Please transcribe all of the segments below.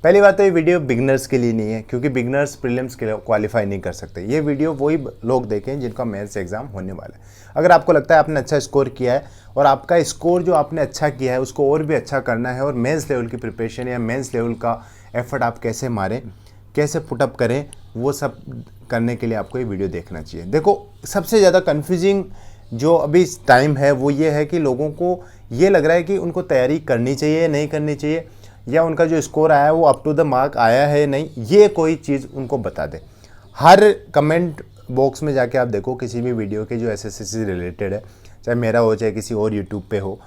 पहली बात तो ये वीडियो बिगनर्स के लिए नहीं है, क्योंकि बिगनर्स प्रीलिम्स के लिए क्वालिफाई नहीं कर सकते। ये वीडियो वही लोग देखें जिनका मेंस एग्जाम होने वाला है। अगर आपको लगता है आपने अच्छा स्कोर किया है और आपका स्कोर जो आपने अच्छा किया है उसको और भी अच्छा करना है, और मेंस लेवल की प्रिपरेशन या मेंस लेवल का एफर्ट आप कैसे मारें, कैसे पुटअप करें, वो सब करने के लिए आपको ये वीडियो देखना चाहिए। देखो, सबसे ज़्यादा कन्फ्यूजिंग जो अभी टाइम है वो ये है कि लोगों को ये लग रहा है कि उनको तैयारी करनी चाहिए नहीं करनी चाहिए, या उनका जो स्कोर आया है वो अप टू द मार्क आया है नहीं, ये कोई चीज़ उनको बता दे। हर कमेंट बॉक्स में जाके आप देखो, किसी भी वीडियो के जो एसएससी से रिलेटेड है, चाहे मेरा हो चाहे किसी और यूट्यूब पे हो,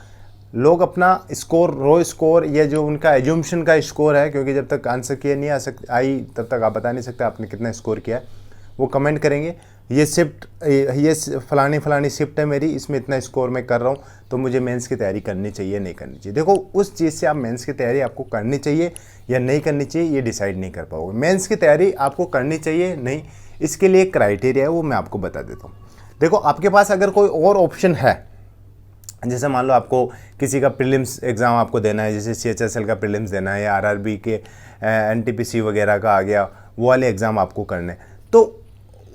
लोग अपना स्कोर, रो स्कोर, या जो उनका एज्यूम्शन का स्कोर है, क्योंकि जब तक आंसर किए नहीं आई तब तक आप बता नहीं सकते आपने कितना स्कोर किया है, वो कमेंट करेंगे ये शिफ्ट, ये फलानी शिफ्ट है मेरी, इसमें इतना स्कोर मैं कर रहा हूँ, तो मुझे मेंस की तैयारी करनी चाहिए नहीं करनी चाहिए। देखो, उस चीज़ से आप मेंस की तैयारी आपको करनी चाहिए या नहीं करनी चाहिए ये डिसाइड नहीं कर पाओगे। मेंस की तैयारी आपको करनी चाहिए नहीं, इसके लिए एक क्राइटेरिया है, वो मैं आपको बता देता हूँ। देखो, आपके पास अगर कोई और ऑप्शन है, जैसे मान लो आपको किसी का प्रीलिम्स एग्ज़ाम आपको देना है, जैसे CHSL का प्रीलिम्स देना है, या RRB के NTPC वगैरह का आ गया, वो वाले एग्ज़ाम आपको करने, तो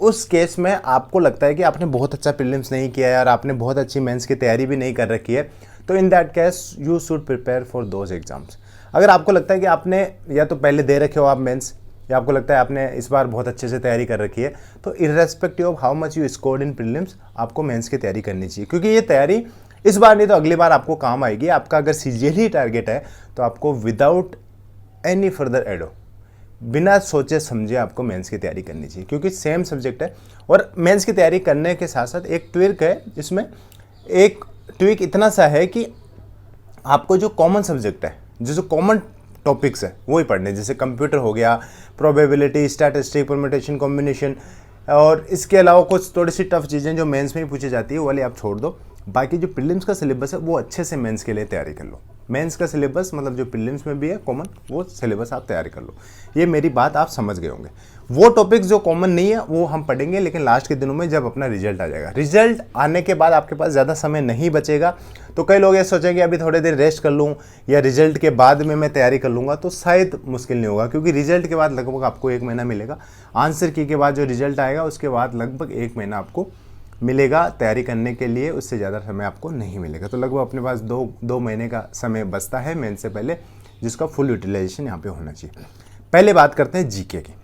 उस केस में आपको लगता है कि आपने बहुत अच्छा प्रीलिम्स नहीं किया है और आपने बहुत अच्छी मेंस की तैयारी भी नहीं कर रखी है, तो in that case you should prepare for those exams. अगर आपको लगता है कि आपने या तो पहले दे रखे हो आप मेंस, या आपको लगता है आपने इस बार बहुत अच्छे से तैयारी कर रखी है, तो irrespective of how much you scored in prelims आपको मेंस की तैयारी करनी चाहिए, क्योंकि ये तैयारी इस बार नहीं तो अगली बार आपको काम आएगी। आपका अगर सीरियसली टारगेट है तो आपको विदाउट एनी फर्दर एडो, बिना सोचे समझे आपको मेंस की तैयारी करनी चाहिए, क्योंकि सेम सब्जेक्ट है। और मेंस की तैयारी करने के साथ साथ एक ट्विक है, इसमें एक ट्विक इतना सा है कि आपको जो कॉमन सब्जेक्ट है, जो कॉमन टॉपिक्स है वो ही पढ़ने, जैसे कंप्यूटर हो गया, प्रोबेबिलिटी, स्टैटिस्टिक, परम्यूटेशन, कॉम्बिनेशन, और इसके अलावा कुछ थोड़ी सी टफ चीज़ें जो मेंस में ही पूछी जाती है वो वाली आप छोड़ दो। बाकी जो प्रीलिम्स का सिलेबस है वो अच्छे से मेंस के लिए तैयारी कर लो। मेंस का सिलेबस मतलब जो प्रीलिम्स में भी है कॉमन, वो सिलेबस आप तैयार कर लो। ये मेरी बात आप समझ गए होंगे। वो टॉपिक्स जो कॉमन नहीं है वो हम पढ़ेंगे, लेकिन लास्ट के दिनों में जब अपना रिजल्ट आ जाएगा। रिजल्ट आने के बाद आपके पास ज़्यादा समय नहीं बचेगा, तो कई लोग ये सोचेंगे अभी थोड़ी देर रेस्ट कर लूँ या रिजल्ट के बाद में मैं तैयारी कर लूँगा, तो शायद मुश्किल नहीं होगा, क्योंकि रिजल्ट के बाद लगभग आपको 1 महीना मिलेगा। आंसर की के बाद जो रिजल्ट आएगा उसके बाद लगभग 1 महीना आपको मिलेगा तैयारी करने के लिए, उससे ज़्यादा समय आपको नहीं मिलेगा। तो लगभग अपने पास दो महीने का समय बचता है मेंस से पहले, जिसका फुल यूटिलाइजेशन यहाँ पे होना चाहिए। पहले बात करते हैं जीके की।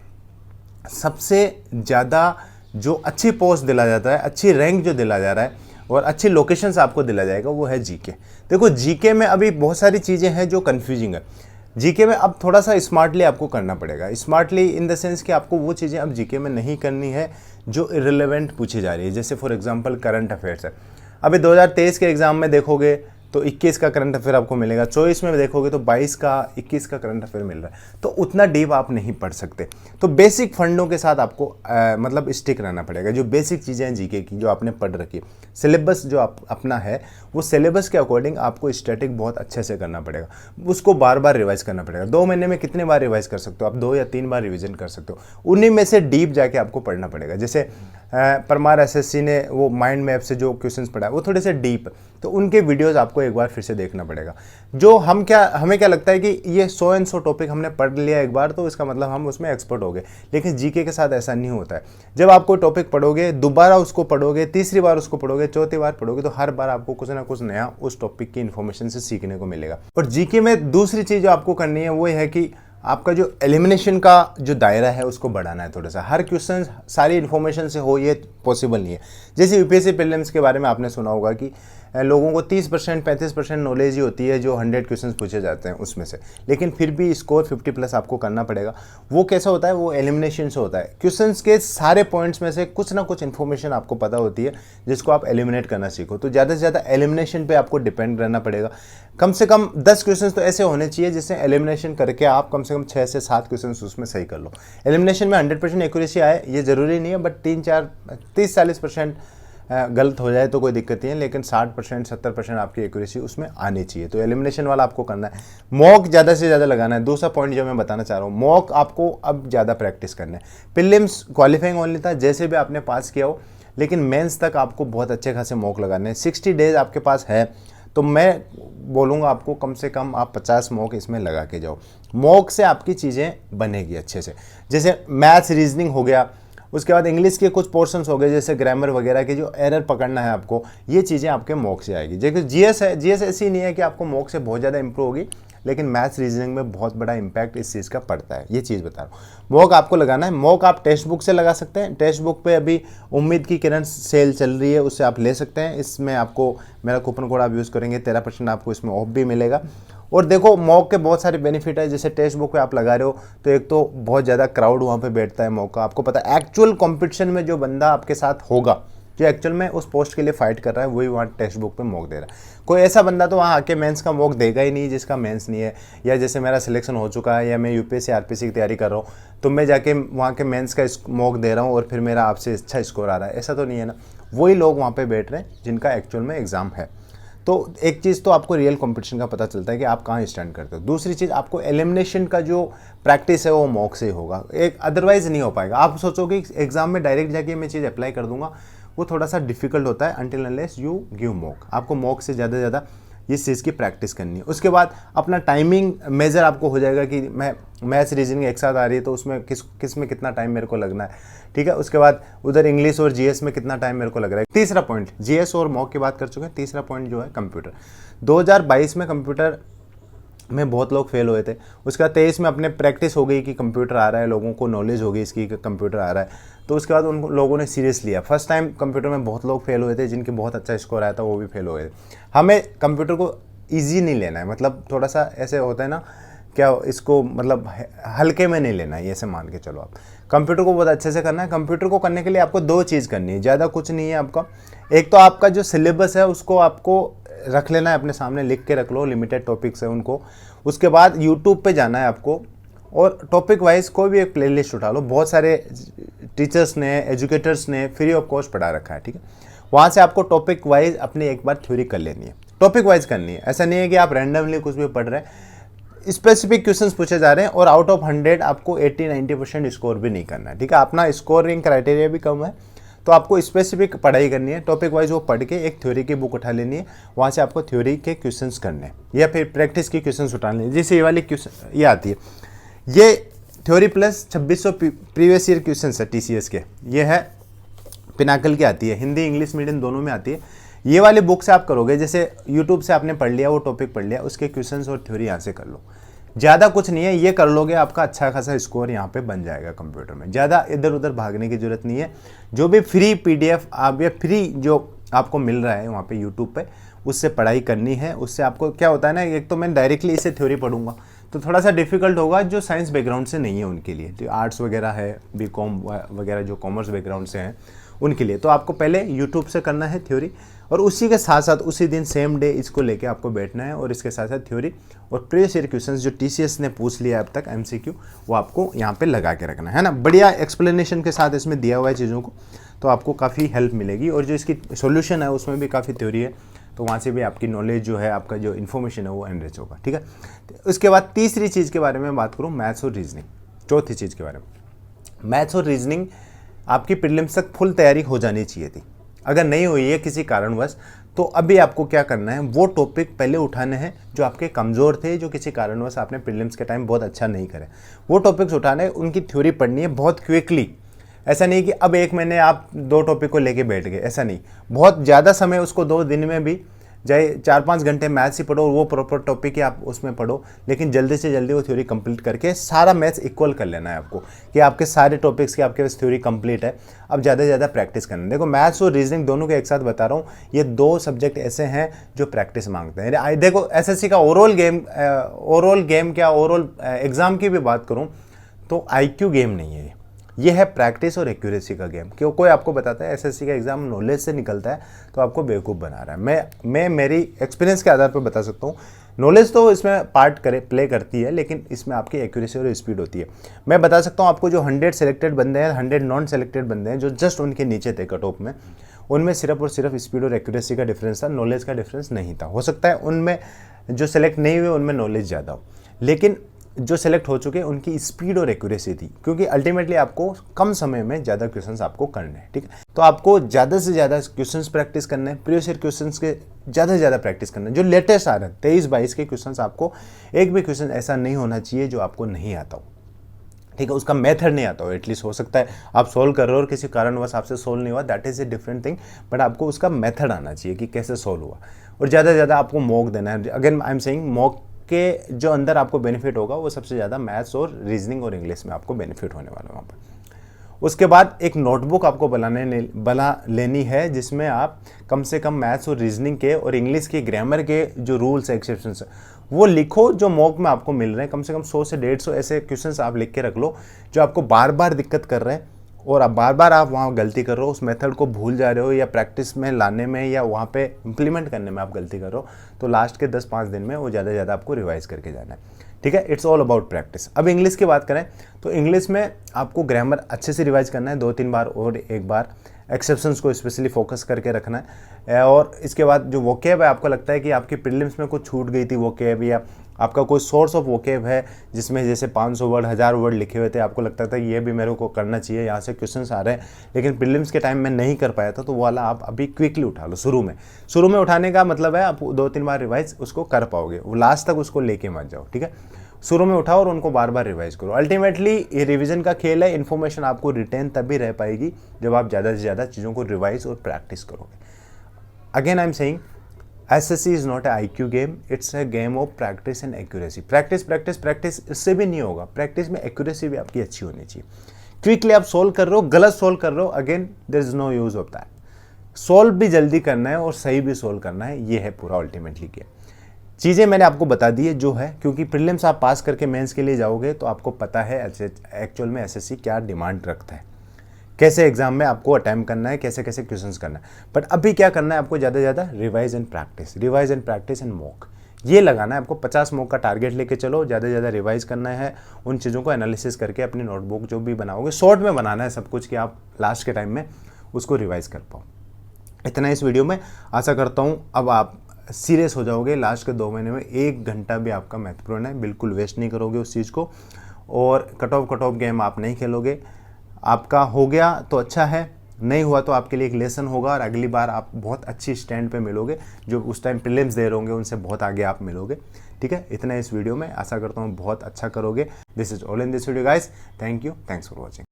सबसे ज़्यादा जो अच्छी पोस्ट दिला जाता है, अच्छी रैंक जो दिला जा रहा है और अच्छी लोकेशंस आपको दिला जाएगा, वो है जीके। देखो, जीके में अभी बहुत सारी चीज़ें हैं जो कन्फ्यूजिंग है। जीके में अब थोड़ा सा स्मार्टली आपको करना पड़ेगा। स्मार्टली इन द सेंस कि आपको वो चीज़ें अब जीके में नहीं करनी है जो इररिलेवेंट पूछी जा रही है। जैसे फॉर एग्जांपल करंट अफेयर्स है, अभी 2023 के एग्ज़ाम में देखोगे तो 21 का करंट अफेयर आपको मिलेगा, 24 में देखोगे तो 22 का 21 का करंट अफेयर मिल रहा है, तो उतना डीप आप नहीं पढ़ सकते। तो बेसिक फंडों के साथ आपको मतलब स्टिक रहना पड़ेगा। जो बेसिक चीज़ें हैं जीके की जो आपने पढ़ रखी है, सिलेबस जो अपना है, वो सिलेबस के अकॉर्डिंग आपको स्टैटिक बहुत अच्छे से करना पड़ेगा। उसको बार बार रिवाइज करना पड़ेगा। 2 महीने में कितने बार रिवाइज कर सकते हो आप? 2 या 3 बार रिविजन कर सकते हो। उन्हीं में से डीप जाके आपको पढ़ना पड़ेगा। जैसे परमार एसएससी ने वो माइंड मैप से जो क्वेश्चंस पढ़ा है वो थोड़े से डीप, तो उनके वीडियोस आपको एक बार फिर से देखना पड़ेगा। जो हमें क्या लगता है कि ये 100 एंड 100 टॉपिक हमने पढ़ लिया एक बार तो इसका मतलब हम उसमें एक्सपर्ट हो गए, लेकिन जीके के साथ ऐसा नहीं होता है। जब आप कोई टॉपिक पढ़ोगे, दोबारा उसको पढ़ोगे, तीसरी बार उसको पढ़ोगे, चौथी बार पढ़ोगे, तो हर बार आपको कुछ ना कुछ नया उस टॉपिक की इन्फॉर्मेशन से सीखने को मिलेगा। और जीके में दूसरी चीज़ जो आपको करनी है वो है कि आपका जो एलिमिनेशन का जो दायरा है उसको बढ़ाना है थोड़ा सा। हर क्वेश्चन सारी इन्फॉर्मेशन से हो ये पॉसिबल नहीं है। जैसे यूपीएससी प्रीलिम्स के बारे में आपने सुना होगा कि लोगों को 30% 35% नॉलेज ही होती है जो 100 क्वेश्चंस पूछे जाते हैं उसमें से, लेकिन फिर भी स्कोर 50+ आपको करना पड़ेगा। वो कैसा होता है? वो एलिमिनेशन से होता है। क्वेश्चंस के सारे पॉइंट्स में से कुछ ना कुछ इन्फॉर्मेशन आपको पता होती है जिसको आप एलिमिनेट करना सीखो। तो ज़्यादा से ज़्यादा एलिमिनेशन पे आपको डिपेंड रहना पड़ेगा। कम से कम 10 क्वेश्चंस तो ऐसे होने चाहिए जिससे एलिमिनेशन करके आप कम से कम 6 से 7 क्वेश्चंस उसमें सही कर लो। एलिमिनेशन में 100% एक्यूरेसी आए ये ज़रूरी नहीं है, बट 30-40% गलत हो जाए तो कोई दिक्कत नहीं है, लेकिन 60% 70% आपकी एक्यूरेसी उसमें आनी चाहिए। तो एलिमिनेशन वाला आपको करना है। मॉक ज़्यादा से ज़्यादा लगाना है। दूसरा पॉइंट जो मैं बताना चाह रहा हूँ, मॉक आपको अब ज़्यादा प्रैक्टिस करना है। प्रीलिम्स क्वालिफाइंग ओनली था, जैसे भी आपने पास किया हो, लेकिन मेंस तक आपको बहुत अच्छे खासे मॉक लगाने हैं। 60 डेज आपके पास है तो मैं बोलूँगा आपको कम से कम आप 50 मॉक इसमें लगा के जाओ। मॉक से आपकी चीज़ें बनेगी अच्छे से। जैसे मैथ्स रीजनिंग हो गया, उसके बाद इंग्लिश के कुछ पोर्शंस हो गए जैसे ग्रामर वगैरह के जो एरर पकड़ना है आपको, ये चीज़ें आपके मॉक से आएगी। जैसे जीएस है, जीएस ऐसी नहीं है कि आपको मॉक से बहुत ज़्यादा इंप्रूव होगी, लेकिन मैथ्स रीजनिंग में बहुत बड़ा इंपैक्ट इस चीज़ का पड़ता है, ये चीज़ बता रहा हूँ। मॉक आपको लगाना है। मॉक आप टेक्स्ट बुक से लगा सकते हैं। टेक्स्ट बुक पे अभी उम्मीद की किरण सेल चल रही है, उससे आप ले सकते हैं। इसमें आपको मेरा कूपन कोड आप यूज़ करेंगे 13% आपको इसमें ऑफ भी मिलेगा। और देखो मॉक के बहुत सारे बेनिफिट है। जैसे टेक्स्ट बुक पे आप लगा रहे हो तो एक तो बहुत ज़्यादा क्राउड वहाँ पे बैठता है मॉक का, आपको पता है एक्चुअल कंपटीशन में जो बंदा आपके साथ होगा, जो एक्चुअल में उस पोस्ट के लिए फाइट कर रहा है, वही वहाँ टेक्स्ट बुक पे मॉक दे रहा है। कोई ऐसा बंदा तो वहाँ आके मेंस का मॉक देगा ही नहीं जिसका मेंस नहीं है, या जैसे मेरा सिलेक्शन हो चुका है या मैं यूपीएससी आरपीसी की तैयारी कर रहा हूँ तो मैं जाके वहाँ के मेंस का मॉक दे रहा हूँ और फिर मेरा आपसे अच्छा स्कोर आ रहा है, ऐसा तो नहीं है ना। वही लोग वहाँ पर बैठ रहे हैं जिनका एक्चुअल में एग्ज़ाम है। तो एक चीज़ तो आपको रियल कंपटीशन का पता चलता है कि आप कहाँ स्टैंड करते हो। दूसरी चीज़, आपको एलिमिनेशन का जो प्रैक्टिस है वो मॉक से ही होगा, एक अदरवाइज नहीं हो पाएगा। आप सोचोगे एग्जाम में डायरेक्ट जाके मैं चीज़ अप्लाई कर दूंगा, वो थोड़ा सा डिफिकल्ट होता है until unless you give mock. आपको मॉक से ज़्यादा ज़्यादा इस चीज़ की प्रैक्टिस करनी है। उसके बाद अपना टाइमिंग मेजर आपको हो जाएगा कि मैं मैथ्स रीजनिंग एक साथ आ रही है तो उसमें किस में कितना टाइम मेरे को लगना है, ठीक है। उसके बाद उधर इंग्लिश और जीएस में कितना टाइम मेरे को लग रहा है। तीसरा पॉइंट, जीएस और मॉक की बात कर चुके हैं। तीसरा पॉइंट जो है कंप्यूटर। 2022 में कंप्यूटर में बहुत लोग फेल हुए थे। उसके बाद 23 में अपने प्रैक्टिस हो गई कि कंप्यूटर आ रहा है, लोगों को नॉलेज हो गई इसकी कि कंप्यूटर आ रहा है, तो उसके बाद उन लोगों ने सीरियस लिया। फर्स्ट टाइम कंप्यूटर में बहुत लोग फेल हुए थे, जिनके बहुत अच्छा स्कोर आया था वो भी फेल हुए थे। हमें कंप्यूटर को ईजी नहीं लेना है, मतलब थोड़ा सा ऐसे होता है ना, क्या इसको मतलब हल्के में नहीं लेना है, ऐसे मान के चलो। आप कंप्यूटर को बहुत अच्छे से करना है। कंप्यूटर को करने के लिए आपको दो चीज़ करनी है, ज़्यादा कुछ नहीं है आपका। एक तो आपका जो सिलेबस है उसको आपको रख लेना है अपने सामने, लिख के रख लो, लिमिटेड टॉपिक्स है उनको। उसके बाद यूट्यूब पे जाना है आपको और टॉपिक वाइज कोई भी एक प्लेलिस्ट उठा लो। बहुत सारे टीचर्स ने, एजुकेटर्स ने फ्री ऑफ कॉस्ट पढ़ा रखा है, ठीक है। वहाँ से आपको टॉपिक वाइज अपनी एक बार थ्योरी कर लेनी है, टॉपिक वाइज करनी है। ऐसा नहीं है कि आप रैंडमली कुछ भी पढ़ रहे हैं। स्पेसिफिक क्वेश्चंस पूछे जा रहे हैं और आउट ऑफ 100 आपको 80-90% स्कोर भी नहीं करना है, ठीक है। अपना स्कोरिंग क्राइटेरिया भी कम है, तो आपको स्पेसिफिक पढ़ाई करनी है। टॉपिक वाइज वो पढ़ के एक थ्योरी की बुक उठा लेनी है, वहाँ से आपको थ्योरी के क्वेश्चंस करने हैं या फिर प्रैक्टिस के क्वेश्चंस उठाने हैं। जैसे ये वाली क्वेश्चन ये आती है, ये theory plus 2600 previous year questions है टीसीएस के। ये है पिनाकल की आती है, हिंदी इंग्लिश मीडियम दोनों में आती है। ये वाली बुक से आप करोगे, जैसे यूट्यूब से आपने पढ़ लिया, वो टॉपिक पढ़ लिया, उसके क्वेश्चंस और थ्योरी यहाँ से कर लो। ज़्यादा कुछ नहीं है, ये कर लोगे आपका अच्छा खासा स्कोर यहाँ पे बन जाएगा कंप्यूटर में। ज़्यादा इधर उधर भागने की जरूरत नहीं है। जो भी फ्री पीडीएफ आप या फ्री जो आपको मिल रहा है वहाँ पे यूट्यूब पे, उससे पढ़ाई करनी है। उससे आपको क्या होता है ना, एक तो मैं डायरेक्टली इसे थ्योरी पढ़ूंगा तो थोड़ा सा डिफिकल्ट होगा जो साइंस बैकग्राउंड से नहीं है उनके लिए, जो आर्ट्स वगैरह है, बीकॉम वगैरह जो कॉमर्स बैकग्राउंड से हैं उनके लिए। तो आपको पहले यूट्यूब से करना है थ्योरी, और उसी के साथ साथ उसी दिन सेम डे इसको लेके आपको बैठना है, और इसके साथ साथ थ्योरी और प्रीवियस ईयर क्वेश्चंस जो टीसीएस ने पूछ लिया अब तक एमसीक्यू, वो आपको यहाँ पे लगा के रखना है ना। बढ़िया एक्सप्लेनेशन के साथ इसमें दिया हुआ है चीज़ों को, तो आपको काफ़ी हेल्प मिलेगी। और जो इसकी सॉल्यूशन है उसमें भी काफ़ी थ्योरी है, तो वहाँ से भी आपकी नॉलेज जो है, आपका जो इन्फॉर्मेशन है वो एनरिच होगा, ठीक है। उसके बाद तीसरी चीज़ के बारे में बात करूँ, मैथ्स और रीजनिंग। चौथी चीज़ के बारे में, मैथ्स और रीजनिंग आपकी प्रीलिम्स तक फुल तैयारी हो जानी चाहिए थी। अगर नहीं हुई है किसी कारणवश, तो अभी आपको क्या करना है, वो टॉपिक पहले उठाने हैं जो आपके कमज़ोर थे, जो किसी कारणवश आपने प्रीलिम्स के टाइम बहुत अच्छा नहीं करे, वो टॉपिक्स उठाने हैं, उनकी थ्योरी पढ़नी है बहुत क्विकली। ऐसा नहीं कि अब एक महीने आप 2 टॉपिक को लेके बैठ गए, ऐसा नहीं। बहुत ज़्यादा समय उसको 2 दिन में भी चाहे 4-5 घंटे मैथ्स ही पढ़ो और वो प्रॉपर टॉपिक ही आप उसमें पढ़ो, लेकिन जल्दी से जल्दी वो थ्योरी कंप्लीट करके सारा मैथ्स इक्वल कर लेना है आपको, कि आपके सारे टॉपिक्स की आपके पास थ्योरी कंप्लीट है। अब ज़्यादा से ज़्यादा प्रैक्टिस करना है। देखो मैथ्स और रीजनिंग दोनों के एक साथ बता रहा हूँ, ये 2 सब्जेक्ट ऐसे हैं जो प्रैक्टिस मांगते हैं। देखो एसएससी का ओवरऑल गेम क्या, ओवरऑल एग्जाम की भी बात करूँ तो IQ गेम नहीं है ये है प्रैक्टिस और एक्यूरेसी का गेम। क्यों कोई आपको बताता है एसएससी का एग्जाम नॉलेज से निकलता है तो आपको बेवकूफ़ बना रहा है। मैं मेरी एक्सपीरियंस के आधार पर बता सकता हूँ, नॉलेज तो इसमें प्ले करती है, लेकिन इसमें आपकी एक्यूरेसी और स्पीड होती है। मैं बता सकता हूँ आपको, जो 100 सेलेक्टेड बंदे हैं, 100 नॉन सेलेक्टेड बंदे हैं जो जस्ट उनके नीचे थे कट ऑफ में, उनमें सिर्फ और सिर्फ स्पीड और एक्यूरेसी का डिफरेंस था, नॉलेज का डिफरेंस नहीं था। हो सकता है उनमें जो सेलेक्ट नहीं हुए उनमें नॉलेज ज़्यादा हो, लेकिन जो सेलेक्ट हो चुके हैं उनकी स्पीड और एक्यूरेसी थी, क्योंकि अल्टीमेटली आपको कम समय में ज़्यादा क्वेश्चंस आपको करने हैं, ठीक है। तो आपको ज़्यादा से ज़्यादा क्वेश्चंस प्रैक्टिस करने हैं, प्रीवियस ईयर क्वेश्चंस के ज़्यादा से ज़्यादा प्रैक्टिस करना है। जो लेटेस्ट आ रहे हैं 23-22 के क्वेश्चंस, आपको एक भी क्वेश्चन ऐसा नहीं होना चाहिए जो आपको नहीं आता हो, ठीक है, उसका मेथड नहीं आता हो। एटलीस्ट हो सकता है आप सोल्व कर रहे हो और किसी कारणवश आपसे सोल्व नहीं हुआ, that is a different thing, but आपको उसका मेथड आना चाहिए कि कैसे सोल्व हुआ। और ज़्यादा से ज़्यादा आपको मॉक देना है। Again I am saying, mock के जो अंदर आपको बेनिफिट होगा वो सबसे ज़्यादा मैथ्स और रीजनिंग और इंग्लिश में आपको बेनिफिट होने वाला है वहाँ पर। उसके बाद एक नोटबुक आपको बना लेनी है, जिसमें आप कम से कम मैथ्स और रीजनिंग के और इंग्लिश के ग्रामर के जो रूल्स एक्सेप्शंस वो लिखो, जो मॉक में आपको मिल रहे हैं। कम से कम 100 से 150 ऐसे क्वेश्चंस आप लिख के रख लो जो आपको बार बार दिक्कत कर रहे हैं और आप बार बार वहाँ गलती कर रहे हो, उस मेथड को भूल जा रहे हो या प्रैक्टिस में लाने में या वहाँ पे इम्प्लीमेंट करने में आप गलती कर रहे हो, तो लास्ट के 10-5 दिन में वो ज़्यादा से ज़्यादा आपको रिवाइज करके जाना है, ठीक है। It's all about practice. अब इंग्लिश की बात करें तो इंग्लिश में आपको ग्रामर अच्छे से रिवाइज करना है 2-3 बार और एक बार एक्सेप्शंस को स्पेशली फोकस करके रखना है। और इसके बाद जो वोकेब है, आपको लगता है कि आपकी प्रीलिम्स में कुछ छूट गई थी वोकेब, या आपका कोई सोर्स ऑफ वोकेब है जिसमें जैसे 500 वर्ड 1000 वर्ड लिखे हुए थे, आपको लगता था ये भी मेरे को करना चाहिए, यहाँ से क्वेश्चंस आ रहे हैं लेकिन प्रीलिम्स के टाइम में नहीं कर पाया था, तो वो वाला आप अभी क्विकली उठा लो। शुरू में उठाने का मतलब है आप 2-3 बार रिवाइज उसको कर पाओगे, वो लास्ट तक उसको लेके मत जाओ, ठीक है। शुरू में उठाओ और उनको बार बार रिवाइज करो। अल्टीमेटली ये रिवीजन का खेल है, इन्फॉर्मेशन आपको रिटेन तभी रह पाएगी जब आप ज़्यादा से ज़्यादा चीज़ों को रिवाइज और प्रैक्टिस करोगे। Again I am saying, SSC is not a IQ game, it's a game of practice and accuracy. Practice इससे भी नहीं होगा, प्रैक्टिस में एक्यूरेसी भी आपकी अच्छी होनी चाहिए। क्विकली आप सोल्व कर रहे हो, गलत सोल्व कर रहे हो, again there is no use of that. Solve भी जल्दी करना है और सही भी सोल्व करना है, ये है पूरा अल्टीमेटली गेम। चीज़ें मैंने आपको बता दी है जो है, क्योंकि प्रीलिम्स आप पास करके मेंस के लिए जाओगे तो आपको पता है एक्चुअल में एसएससी क्या डिमांड रखता है, कैसे एग्जाम में आपको अटेम्प्ट करना है, कैसे कैसे क्वेश्चंस करना है। बट अभी क्या करना है आपको, ज़्यादा से ज़्यादा revise and practice and mock, ये लगाना है आपको। 50 मॉक का टारगेट लेके चलो, ज़्यादा से ज़्यादा रिवाइज करना है, उन चीज़ों को एनालिसिस करके अपनी नोटबुक जो भी बनाओगे शॉर्ट में बनाना है सब कुछ, कि आप लास्ट के टाइम में उसको रिवाइज कर पाओ। इतना इस वीडियो में, आशा करता हूँ अब आप सीरियस हो जाओगे। लास्ट के 2 महीने में 1 घंटा भी आपका महत्वपूर्ण है, बिल्कुल वेस्ट नहीं करोगे उस चीज़ को, और कट ऑफ गेम आप नहीं खेलोगे। आपका हो गया तो अच्छा है, नहीं हुआ तो आपके लिए एक लेसन होगा और अगली बार आप बहुत अच्छी स्टैंड पे मिलोगे, जो उस टाइम प्रीलिम्स दे रहे होंगे उनसे बहुत आगे आप मिलोगे, ठीक है। इतना इस वीडियो में, आशा करता हूँ बहुत अच्छा करोगे। This is all in this video guys, thank you, thanks for watching.